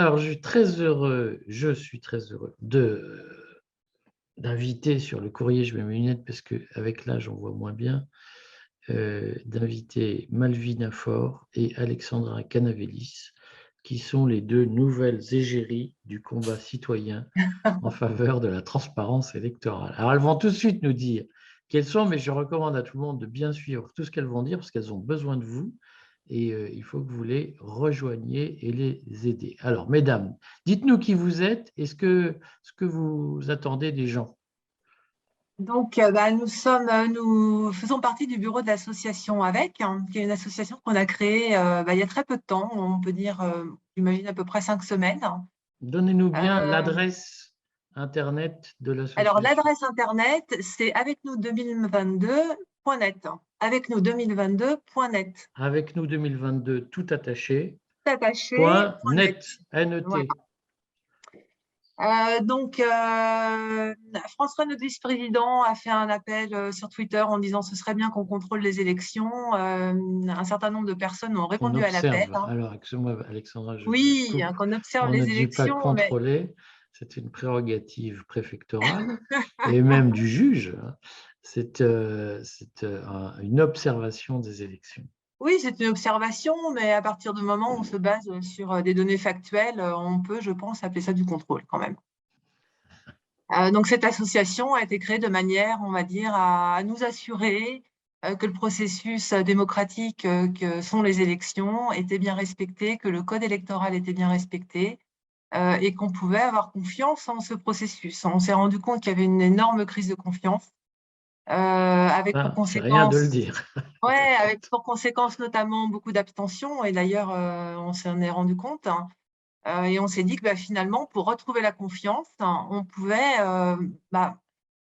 Alors, je suis très heureux d'inviter sur le courrier, je mets mes lunettes parce qu'avec l'âge, on voit moins bien, d'inviter Malvina Faure et Alexandra Canavelis, qui sont les deux nouvelles égéries du combat citoyen en faveur de la transparence électorale. Alors, elles vont tout de suite nous dire quelles sont, mais je recommande à tout le monde de bien suivre tout ce qu'elles vont dire parce qu'elles ont besoin de vous et il faut que vous les rejoigniez et les aider. Alors, mesdames, dites-nous qui vous êtes et ce que vous attendez des gens. Donc, nous faisons partie du bureau de l'association AVEC, hein, qui est une association qu'on a créée il y a très peu de temps, on peut dire, j'imagine à peu près 5 semaines. Donnez-nous bien Euh, l'adresse Internet de alors, l'association. l'adresse Internet, c'est avecnous2022.net. Avecnous2022.net. Avec nous 2022, tout attaché, Tout attaché, point .net. net, Voilà. N-E-T. François, notre vice-président, a fait un appel sur Twitter en disant ce serait bien qu'on contrôle les élections. Un certain nombre de personnes ont Qu'on répondu à l'appel. observe. Alors, excusez-moi, Alexandra, je vous Oui, coupe. qu'on observe On ne les dit pas élections, mais contrôler, c'est une prérogative préfectorale et même du juge. C'est une observation des élections. oui, c'est une observation, mais à partir du moment où on se base sur des données factuelles, on peut, je pense, appeler ça du contrôle quand même. Donc, cette association a été créée de manière, on va dire, à nous assurer que le processus démocratique que sont les élections était bien respecté, que le code électoral était bien respecté et qu'on pouvait avoir confiance en ce processus. On s'est rendu compte qu'il y avait une énorme crise de confiance avec pour Ah, c'est rien de le conséquence, dire. ouais, avec pour conséquence notamment beaucoup d'abstention. Et d'ailleurs, on s'en est rendu compte. Hein. Et on s'est dit que finalement, pour retrouver la confiance, hein, on pouvait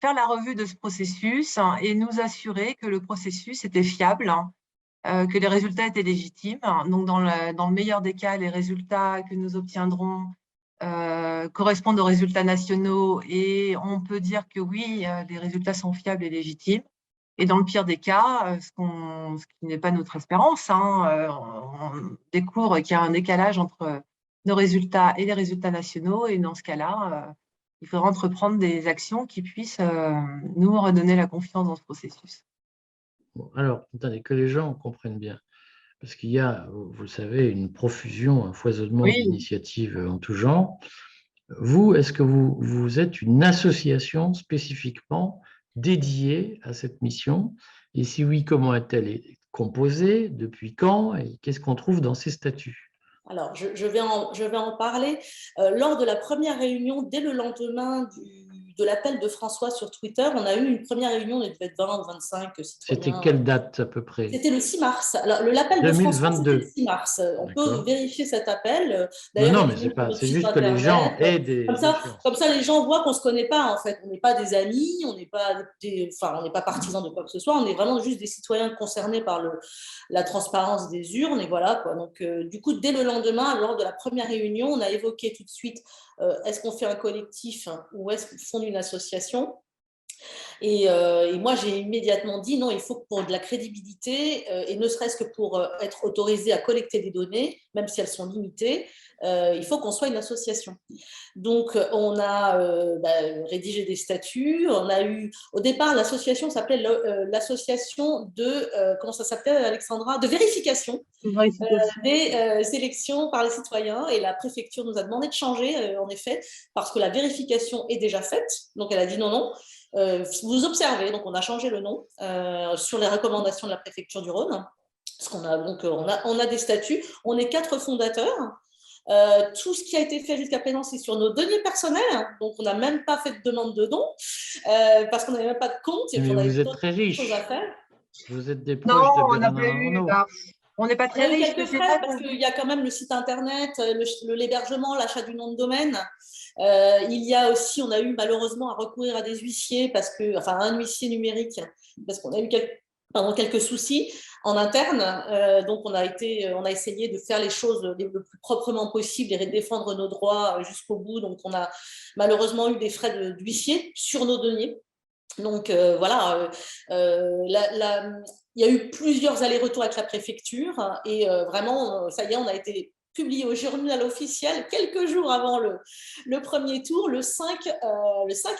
faire la revue de ce processus hein, et nous assurer que le processus était fiable, hein, que les résultats étaient légitimes. Donc, dans le meilleur des cas, les résultats que nous obtiendrons correspondent aux résultats nationaux et on peut dire que oui, les résultats sont fiables et légitimes. Et dans le pire des cas, ce qui n'est pas notre espérance, hein, on découvre qu'il y a un décalage entre nos résultats et les résultats nationaux. Et dans ce cas-là, il faudra entreprendre des actions qui puissent nous redonner la confiance dans ce processus. Bon, alors, attendez, que les gens comprennent bien. Parce qu'il y a, vous le savez, une profusion, un foisonnement Oui, d'initiatives en tout genre. Vous, est-ce que vous êtes une association spécifiquement dédiée à cette mission? Et si oui, comment est-elle composée? Depuis quand? Et qu'est-ce qu'on trouve dans ses statuts? Alors, je vais en parler. Lors de la première réunion, dès le lendemain de l'appel de François sur Twitter, on a eu une première réunion, il devait être 20 ou 25 C'était citoyens. quelle date à peu près? C'était le 6 mars. Alors, l'appel de François, c'était le 2022. 6 mars. On peut D'accord. vérifier cet appel. Non, D'ailleurs, non, il mais est mis sur notre c'est site juste que les internet. gens aient des Comme échéances. ça, les gens voient qu'on ne se connaît pas, en fait. On n'est pas des amis, on n'est pas, on n'est pas partisans de quoi que ce soit. On est vraiment juste des citoyens concernés par la transparence des urnes. Et voilà, quoi. Donc, du coup, dès le lendemain, lors de la première réunion, on a évoqué tout de suite est-ce qu'on fait un collectif hein, ou est-ce qu'on fonde une association? Et moi, j'ai immédiatement dit non, il faut que pour de la crédibilité, et ne serait-ce que pour être autorisé à collecter des données, même si elles sont limitées, il faut qu'on soit une association. Donc, on a rédigé des statuts. On a eu, au départ, l'association s'appelait l'association de, comment ça s'appelait, Alexandra? De vérification des élections par les citoyens. Et la préfecture nous a demandé de changer, en effet, parce que la vérification est déjà faite. Donc, elle a dit non, non. Vous observez, donc on a changé le nom sur les recommandations de la préfecture du Rhône, parce qu'on a donc on a des statuts, on est 4 fondateurs. Tout ce qui a été fait jusqu'à présent, c'est sur nos deniers personnels, donc on n'a même pas fait de demande de dons parce qu'on n'avait même pas de compte et Mais qu'on avait vous êtes d'autres très choses à riche. faire. Vous êtes des non, proches de on n'a pas Bernard eu. Arnault. On n'est pas On très a eu riche, mais quelques c'est frais vrai parce qu'on. qu'il y a quand même le site internet, l'hébergement, l'achat du nom de domaine. Il y a aussi, on a eu malheureusement à recourir à des huissiers, enfin un huissier numérique, parce qu'on a eu quelques soucis en interne. Donc on a essayé de faire les choses le plus proprement possible et de défendre nos droits jusqu'au bout. Donc on a malheureusement eu des frais d'huissier sur nos deniers. Donc voilà, il y a eu plusieurs allers-retours avec la préfecture et vraiment, ça y est, on a été publié au journal officiel quelques jours avant le premier tour, le 5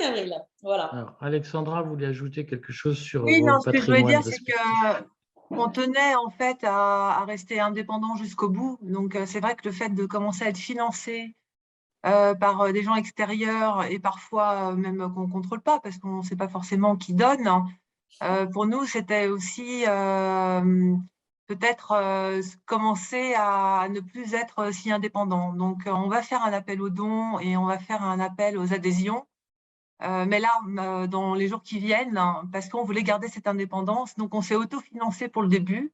avril. Voilà. Alors, Alexandra voulait ajouter quelque chose sur Oui, non, vos ce que je voulais patrimoines dire, c'est respectifs. qu'on tenait en fait à rester indépendant jusqu'au bout. Donc, c'est vrai que le fait de commencer à être financé par des gens extérieurs et parfois même qu'on ne contrôle pas parce qu'on ne sait pas forcément qui donne, pour nous, c'était aussi peut-être commencer à ne plus être si indépendant. Donc, on va faire un appel aux dons et on va faire un appel aux adhésions. Mais là, dans les jours qui viennent, parce qu'on voulait garder cette indépendance, donc on s'est autofinancé pour le début,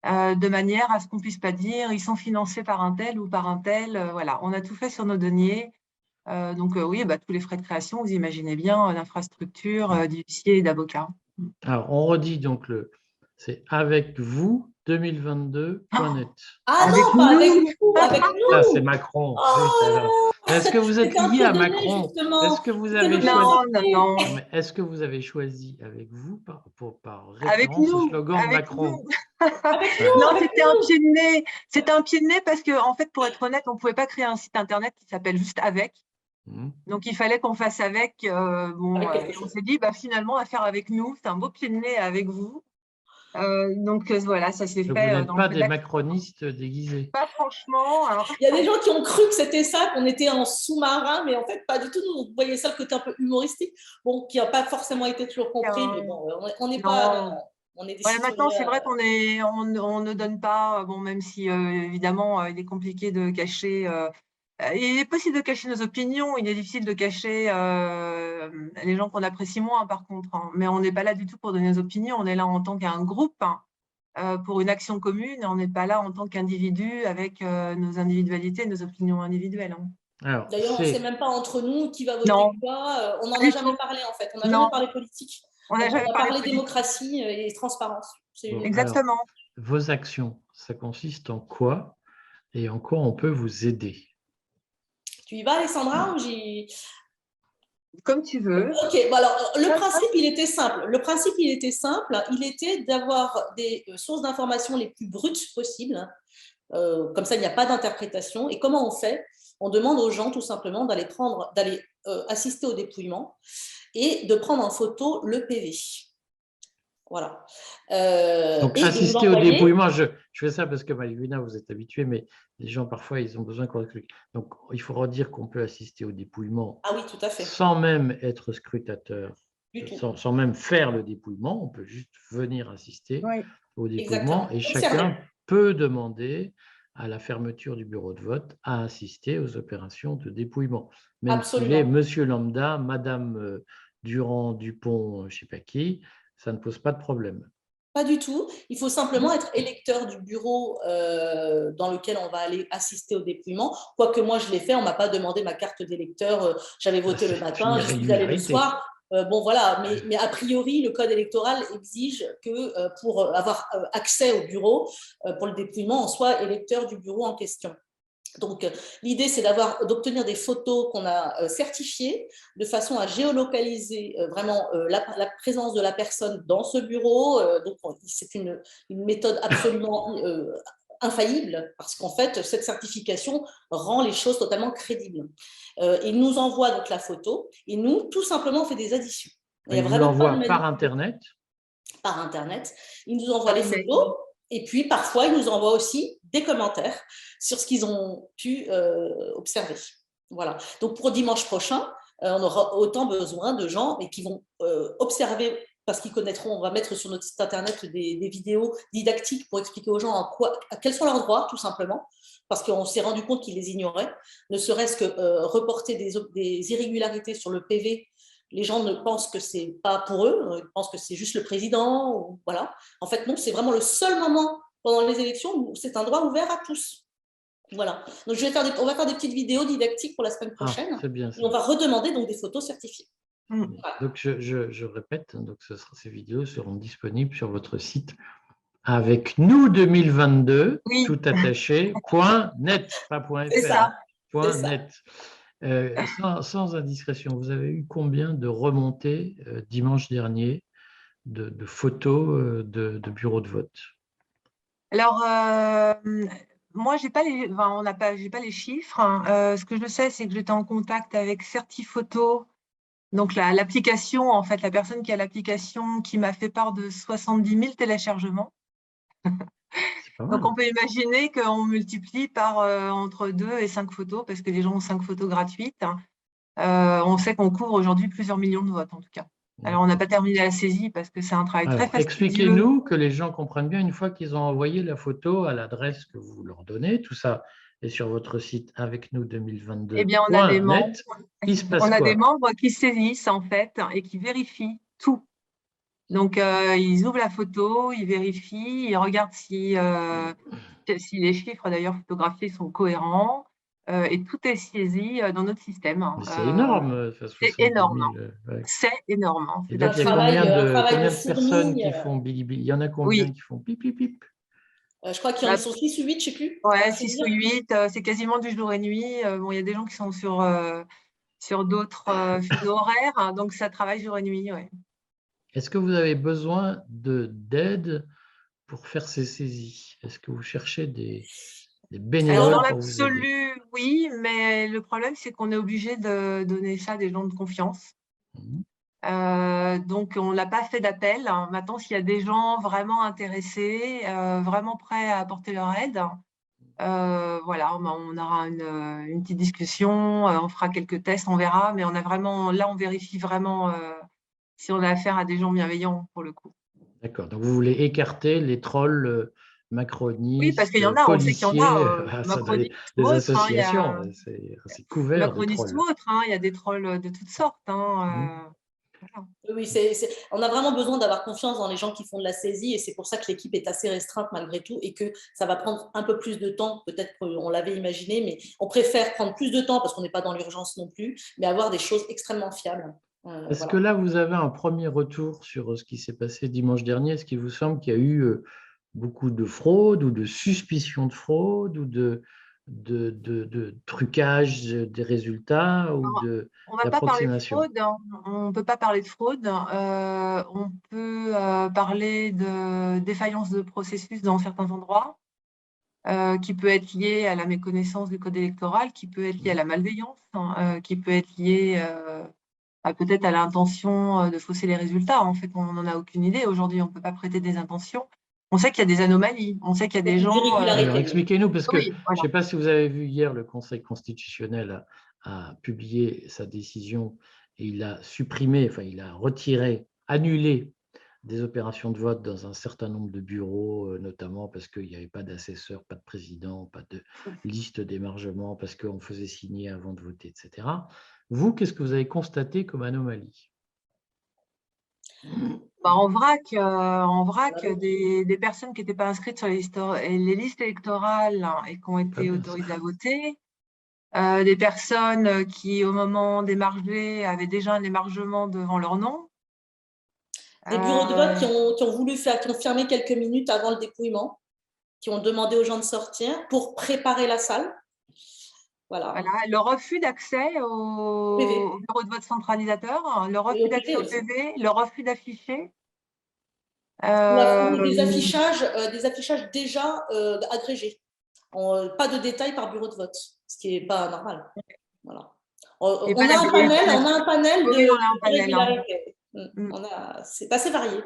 de manière à ce qu'on ne puisse pas dire ils sont financés par un tel ou par un tel. Voilà, on a tout fait sur nos deniers. Donc oui, bah, tous les frais de création, vous imaginez bien, d'infrastructure, d'huissier et d'avocat. Alors, on redit donc c'est avec vous 2022.net. Ah Avec non, pas avec nous, nous, avec Ça, c'est nous. Macron. Zut, alors. Oh, Est-ce que vous êtes c'était un lié pied à de nez, Macron? justement. Est-ce que vous C'était avez le pied choisi? non, non, non, Non, mais est-ce que vous avez choisi avec vous par avec référence au nous, slogan de avec Macron? nous. Avec Ah, nous, Non, avec c'était un nous. pied de nez. C'était un pied de nez parce que, en fait, pour être honnête, on ne pouvait pas créer un site internet qui s'appelle juste avec. hmm. Donc, il fallait qu'on fasse avec. Avec quelque Et on chose. s'est dit, bah, finalement, à faire avec nous. C'est un beau pied de nez avec vous. Donc, voilà, ça s'est Donc, vous fait n'êtes dans le pas feu de des l'action. macronistes déguisés. Pas franchement. Alors, Il y a des gens qui ont cru que c'était ça, qu'on était en sous-marin, mais en fait, pas du tout. Nous, on voyait ça le côté un peu humoristique, bon, qui n'a pas forcément été toujours compris, mais bon, on n'est pas. Non, non. non, on est des Ouais, maintenant, c'est citoyens. vrai on ne donne pas, bon, même si évidemment, il est compliqué de cacher. Il est possible de cacher nos opinions, il est difficile de cacher les gens qu'on apprécie moins, par contre, hein. Mais on n'est pas là du tout pour donner nos opinions, on est là en tant qu'un groupe, hein, pour une action commune, et on n'est pas là en tant qu'individu avec nos individualités, nos opinions individuelles, hein. Alors, D'ailleurs, on ne sait même pas entre nous qui va voter Non, quoi. On n'en a du jamais tout. parlé, en fait. On n'a jamais Non, parlé politique. on n'a jamais On a parlé parlé politique. démocratie et transparence. C'est bon, unique. alors, Exactement. vos actions, ça consiste en quoi et en quoi on peut vous aider? Tu y vas, Alexandra, ou j'y... Comme tu veux. Ok, bon alors le principe, il était simple. Le principe, il était simple. Il était d'avoir des sources d'informations les plus brutes possibles. Comme ça, il n'y a pas d'interprétation. Et comment on fait? On demande aux gens, tout simplement, d'aller assister au dépouillement et de prendre en photo le PV. Voilà. Donc, Et de nous assister au l'envoyer. dépouillement, je fais ça parce que Malvina, vous êtes habitué, mais les gens, parfois, ils ont besoin qu'on explique. Donc, il faut redire qu'on peut assister au dépouillement Ah oui, tout à fait. sans même être scrutateur, Du tout. sans même faire le dépouillement. On peut juste venir assister Oui. au Exactement. dépouillement et Observer. chacun peut demander à la fermeture du bureau de vote à assister aux opérations de dépouillement, même s'il est Absolument. monsieur lambda, madame Durand, Dupont, je ne sais pas qui, ça ne pose pas de problème. Pas du tout. Il faut simplement être électeur du bureau dans lequel on va aller assister au dépouillement. Quoique moi, je l'ai fait, on ne m'a pas demandé ma carte d'électeur. J'avais voté le C'est une matin, j'y suis allée le irrégularité. soir. Bon, voilà, mais a priori, le code électoral exige que pour avoir accès au bureau, pour le dépouillement, on soit électeur du bureau en question. Donc, l'idée, c'est d'obtenir des photos qu'on a certifiées de façon à géolocaliser vraiment la présence de la personne dans ce bureau. Donc, c'est une méthode absolument infaillible parce qu'en fait, cette certification rend les choses totalement crédibles. Il nous envoie donc la photo et nous, tout simplement, on fait des additions. Il n'y a Il vous vraiment pas de l'envoie par manipulation Internet. par Internet. Il nous envoie Par les email. photos et puis parfois, il nous envoie aussi des commentaires sur ce qu'ils ont pu observer. Voilà. Donc, pour dimanche prochain, on aura autant besoin de gens qui vont observer parce qu'ils connaîtront, on va mettre sur notre site Internet des vidéos didactiques pour expliquer aux gens quels sont leurs droits, tout simplement, parce qu'on s'est rendu compte qu'ils les ignoraient, ne serait-ce que reporter des irrégularités sur le PV. Les gens ne pensent que c'est pas pour eux, ils pensent que c'est juste le président, ou, voilà. En fait, non, c'est vraiment le seul moment pendant les élections où c'est un droit ouvert à tous. Voilà. Donc, on va faire des petites vidéos didactiques pour la semaine prochaine. C'est bien ça. Et on va redemander donc des photos certifiées. Voilà. Donc, je répète, donc ces vidéos seront disponibles sur votre site avec nous 2022, Oui. tout attaché, .net, pas .fr, C'est ça. .net. Sans indiscrétion, vous avez eu combien de remontées dimanche dernier de photos de bureaux de vote? Alors, moi, j'ai pas j'ai pas les chiffres, hein. Ce que je sais, c'est que j'étais en contact avec Certiphoto, donc l'application, en fait, la personne qui a l'application qui m'a fait part de 70 000 téléchargements. C'est pas Donc, mal. on peut imaginer qu'on multiplie par entre 2 et 5 photos, parce que les gens ont 5 photos gratuites. On sait qu'on couvre aujourd'hui plusieurs millions de votes, en tout cas. Alors, on n'a D'accord. pas terminé la saisie parce que c'est un travail très Alors, fastidieux. expliquez-nous que les gens comprennent bien, une fois qu'ils ont envoyé la photo à l'adresse que vous leur donnez, tout ça est sur votre site avec nous Eh bien, on a des 2022.net, membres, il se passe on a des quoi? membres qui saisissent, en fait, et qui vérifient tout. Donc, ils ouvrent la photo, ils vérifient, ils regardent si les chiffres d'ailleurs photographiés sont cohérents, et tout est saisi dans notre système. Mais c'est énorme, enfin, C'est 70 énorme, 000. hein. Ouais. C'est énorme, hein. Et C'est donc, il y a absolument Un travail de combien de personnes fourmi. qui font Bilibili? Il y en a combien oui. qui font pip, pip, pip? Je crois qu'ils Bah, sont 6 ou 8, je ne sais plus. ouais, C'est 6 ou dire. 8, c'est quasiment du jour et nuit. Bon, il y a des gens qui sont sur d'autres fuseaux horaires, hein, donc ça travaille jour et nuit. Ouais. Est-ce que vous avez besoin d'aide pour faire ces saisies? Est-ce que vous cherchez des Alors, dans bénévoles pour vous aider? l'absolu, oui, mais le problème, c'est qu'on est obligé de donner ça à des gens de confiance. Mhm. Donc, on n'a pas fait d'appel. Maintenant, s'il y a des gens vraiment intéressés, vraiment prêts à apporter leur aide, voilà, on aura une petite discussion, on fera quelques tests, on verra, mais là, on vérifie vraiment si on a affaire à des gens bienveillants pour le coup. D'accord. Donc, vous voulez écarter les trolls Oui, parce qu'il macronistes, y en a, on sait qu'il y en policiers, a, ça doit être macronistes ou des autres, hein, il y associations, a c'est couvert de macronistes ou trolls. autres, hein, il y a des trolls de toutes sortes, Mhm. hein, voilà. Oui, on a vraiment besoin d'avoir confiance dans les gens qui font de la saisie et c'est pour ça que l'équipe est assez restreinte malgré tout et que ça va prendre un peu plus de temps, peut-être qu'on l'avait imaginé, mais on préfère prendre plus de temps parce qu'on n'est pas dans l'urgence non plus, mais avoir des choses extrêmement fiables. Est-ce que Voilà. là, vous avez un premier retour sur ce qui s'est passé dimanche dernier? Est-ce qu'il vous semble qu'il y a eu beaucoup de fraude ou de suspicion de fraude ou de trucage des résultats ou On ne va pas parler de d'approximation? fraude, hein. On ne peut pas parler de fraude. On peut parler de défaillance de processus dans certains endroits, qui peut être lié à la méconnaissance du code électoral, qui peut être lié à la malveillance, hein, qui peut être lié peut-être à l'intention de fausser les résultats. En fait, on n'en a aucune idée. Aujourd'hui, on ne peut pas prêter des intentions. On sait qu'il y a des anomalies. On sait qu'il y a des Une gens. Alors, irrégularité, oui. expliquez-nous, parce que Oui, je voilà. ne sais pas si vous avez vu hier, le Conseil constitutionnel a publié sa décision et il a supprimé, enfin, il a retiré, annulé des opérations de vote dans un certain nombre de bureaux, notamment parce qu'il n'y avait pas d'assesseur, pas de président, pas de liste d'émargement, parce qu'on faisait signer avant de voter, etc. Vous, qu'est-ce que vous avez constaté comme anomalie? Bah, en vrac, des personnes qui n'étaient pas inscrites sur les listes électorales, hein, et qui ont Pas été bien ça. autorisées à voter, des personnes qui, au moment d'émarger, avaient déjà un émargement devant leur nom. Des bureaux de vote Euh, qui ont voulu faire, qui ont fermé quelques minutes avant le dépouillement, qui ont demandé aux gens de sortir pour préparer la salle. Voilà. voilà, le refus d'accès PV. au bureau de vote centralisateur, hein, le Et refus au d'accès PV au aussi. PV, le refus d'afficher. Des Euh, affichages déjà agrégés. Pas de détails par bureau de vote, ce qui n'est pas normal. Voilà. et On pas a un panel, oui, on a un de panel, hein. régularité. Mm. C'est assez varié.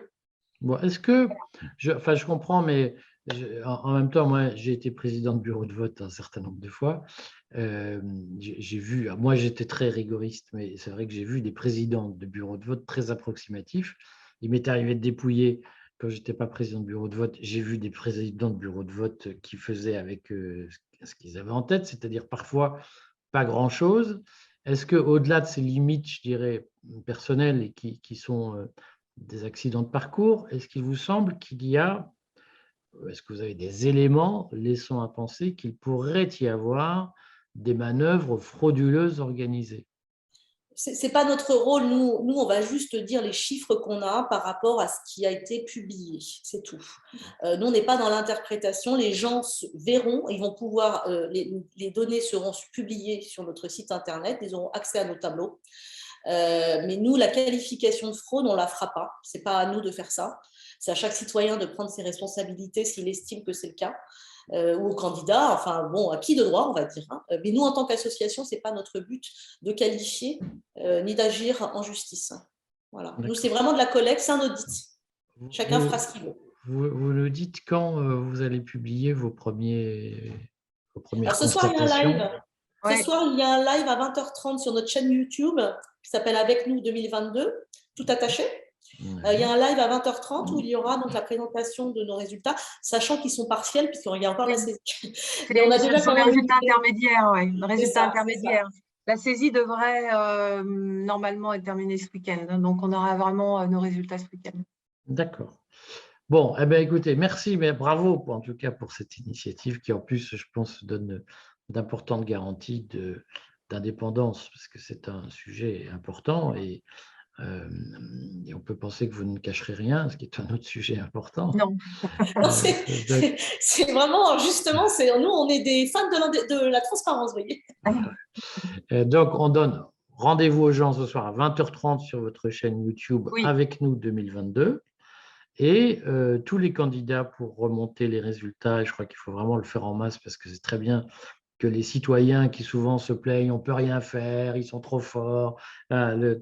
Bon, est-ce que, je comprends, mais en même temps, moi, j'ai été président de bureau de vote un certain nombre de fois. J'ai vu, moi, j'étais très rigoriste, mais c'est vrai que j'ai vu des présidents de bureau de vote très approximatifs. Il m'est arrivé de dépouiller quand je n'étais pas président de bureau de vote. J'ai vu des présidents de bureau de vote qui faisaient avec ce qu'ils avaient en tête, c'est-à-dire parfois pas grand-chose. Est-ce qu'au-delà de ces limites, je dirais, personnelles et qui sont des accidents de parcours, est-ce qu'il vous semble qu'il y a, est-ce que vous avez des éléments laissant à penser qu'il pourrait y avoir des manœuvres frauduleuses organisées? C'est pas notre rôle. Nous, on va juste dire les chiffres qu'on a par rapport à ce qui a été publié. C'est tout. Nous, on n'est pas dans l'interprétation. Les gens verront, ils vont pouvoir, les données seront publiées sur notre site internet, ils auront accès à nos tableaux. Mais nous, la qualification de fraude, on ne la fera pas. Ce n'est pas à nous de faire ça. C'est à chaque citoyen de prendre ses responsabilités s'il estime que c'est le cas. ou aux candidats, enfin bon, à qui de droit, on va dire. Hein. Mais nous, en tant qu'association, ce n'est pas notre but de qualifier ni d'agir en justice. Voilà. Nous, c'est vraiment de la collecte, c'est un audit. Chacun fera ce qu'il veut. Vous nous dites quand vous allez publier vos premières Alors, ce soir, il y a un constatations. live. Ce soir, il y a un live à 20h30 sur notre chaîne YouTube qui s'appelle Avec nous 2022, tout attaché. Il y a un live à 20h30 où il y aura donc la présentation de nos résultats, sachant qu'ils sont partiels puisqu'il y a encore la saisie. Mais on a déjà les résultats intermédiaires. Ouais. Résultats intermédiaires. La saisie devrait normalement être terminée ce week-end. Donc, on aura vraiment nos résultats ce week-end. D'accord. Bon, eh bien, écoutez, merci, mais bravo en tout cas pour cette initiative qui, en plus, je pense, donne d'importantes garanties d'indépendance, parce que c'est un sujet important et on peut penser que vous ne cacherez rien, ce qui est un autre sujet important. Non. C'est vraiment, justement, nous, on est des fans de la transparence, vous voyez. Donc, on donne rendez-vous aux gens ce soir à 20h30 sur votre chaîne YouTube Avec nous 2022. Et tous les candidats pour remonter les résultats, et je crois qu'il faut vraiment le faire en masse parce que c'est très bien que les citoyens qui souvent se plaignent, on ne peut rien faire, ils sont trop forts,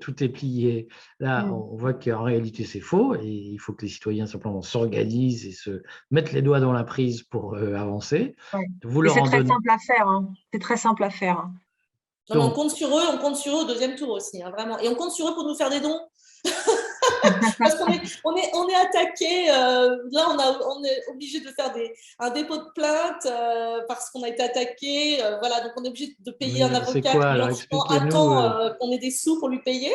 tout est plié. Là, on voit qu'en réalité, c'est faux et il faut que les citoyens simplement s'organisent et se mettent les doigts dans la prise pour avancer. C'est très simple à faire. Hein. C'est très simple à faire. Hein. Donc, on compte sur eux au deuxième tour aussi, hein, vraiment. Et on compte sur eux pour nous faire des dons. Parce qu'on est attaqué, là on est obligé de faire un dépôt de plainte parce qu'on a été attaqué, voilà, donc on est obligé de payer un avocat qui attend qu'on ait des sous pour lui payer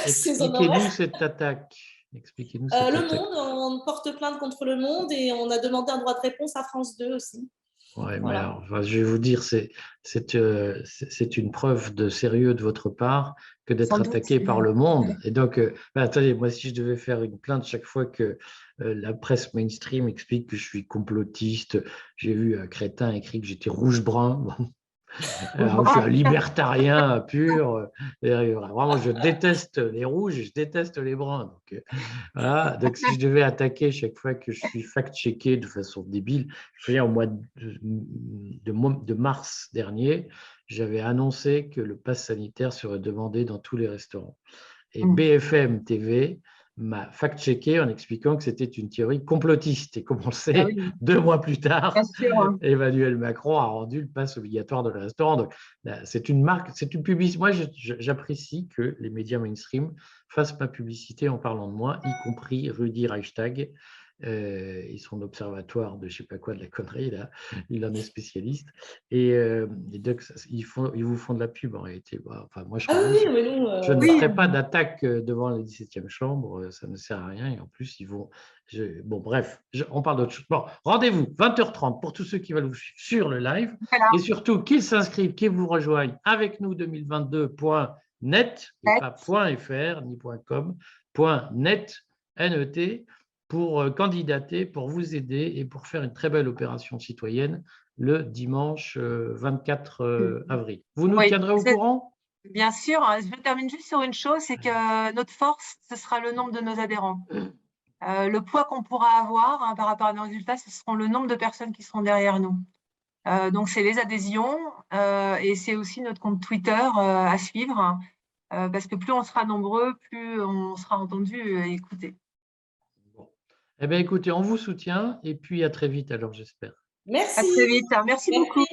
ses honoraires. Expliquez-nous cette attaque. Le Monde, on porte plainte contre Le Monde et on a demandé un droit de réponse à France 2 aussi. Oui, mais alors, je vais vous dire, c'est une preuve de sérieux de votre part que d'être attaqué par Le Monde. Et donc, attendez, moi, si je devais faire une plainte chaque fois que la presse mainstream explique que je suis complotiste, j'ai vu un crétin écrit que j'étais rouge-brun. Alors, je suis un libertarien pur. Vraiment, je déteste les rouges et je déteste les bruns. Donc, voilà. Donc, si je devais attaquer chaque fois que je suis fact-checké de façon débile, je viens au mois de mars dernier, j'avais annoncé que le pass sanitaire serait demandé dans tous les restaurants. Et BFM TV m'a fact-checké en expliquant que c'était une théorie complotiste. Et comme on le sait, 2 mois plus tard, Emmanuel Macron a rendu le pass obligatoire dans le restaurant. Donc, c'est une marque, c'est une publicité. Moi, j'apprécie que les médias mainstream fassent ma publicité en parlant de moi, y compris Rudy Reichstag et son observatoire de je ne sais pas quoi de la connerie, là, il en est spécialiste. Et donc, ils vous font de la pub en réalité. Enfin, moi, je ne ferai pas d'attaque devant la 17e chambre, ça ne sert à rien. Et en plus, ils vont. Bon, bref, on parle d'autre chose. Bon, rendez-vous 20h30 pour tous ceux qui veulent vous suivre sur le live. Voilà. Et surtout, qu'ils s'inscrivent, qu'ils vous rejoignent avec nous 2022.net, et pas .fr ni .com, .net, net, pour candidater, pour vous aider et pour faire une très belle opération citoyenne le dimanche 24 avril. Vous nous tiendrez au courant ? Bien sûr. Je termine juste sur une chose, c'est que notre force, ce sera le nombre de nos adhérents. Le poids qu'on pourra avoir par rapport à nos résultats, ce seront le nombre de personnes qui seront derrière nous. Donc, c'est les adhésions et c'est aussi notre compte Twitter à suivre parce que plus on sera nombreux, plus on sera entendu et écouté. Eh bien, écoutez, on vous soutient et puis à très vite alors, j'espère. Merci. À très vite. Merci beaucoup.